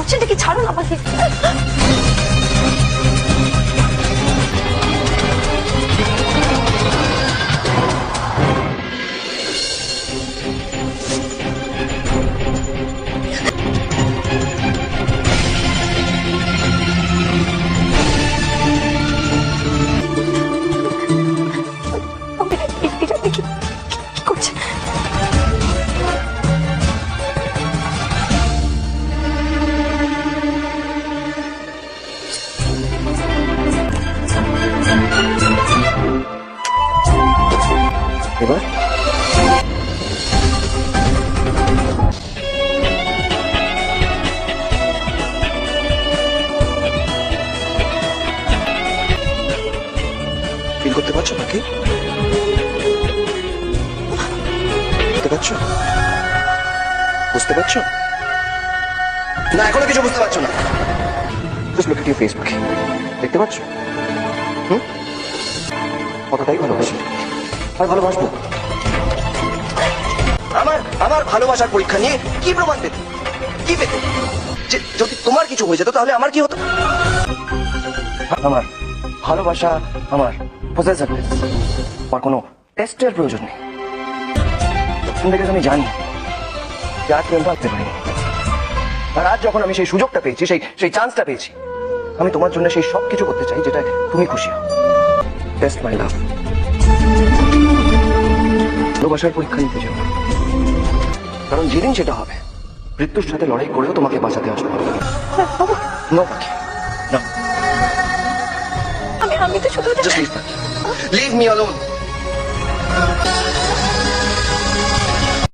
করছেন নাকি? ছাড়ুন আমাকে। এটা আপনি কি করছেন? এবার ফিল করতে পারছো নাকি? বুঝতে পারছো? বুঝতে পারছো না? এখনো কিছু বুঝতে পারছো না? Just look at your face. দেখতে পাচ্ছ? কতটাই ভালোবাসি আর ভালোবাসবো। আমার আমার ভালোবাসার পরীক্ষা নিয়ে কি প্রমাণ পেতে? কি পেতে? যে যদি তোমার কিছু হয়ে যেত তাহলে আমার কি হতো? আমার ভালোবাসা, আমার পসেসিভনেস, আমার কোনো টেস্টের প্রয়োজন নেই। বিকজ আমি জানি যে আজ পর্যন্ত আসতে পারিনি। আর আজ যখন আমি সেই সুযোগটা পেয়েছি, সেই চান্সটা পেয়েছি, আমি তোমার জন্য সেই সব কিছু করতে চাই যেটা তুমি খুশি হও। টেস্ট মাই লাভ। ভালোবাসার পরীক্ষা নিতে যাও, কারণ যেদিন সেটা হবে মৃত্যুর সাথে লড়াই করেও তোমাকে বাঁচাতে আসবে। নো পাখি, না। আমি তো শুধু জাস্ট লিভ মি অ্যালোন।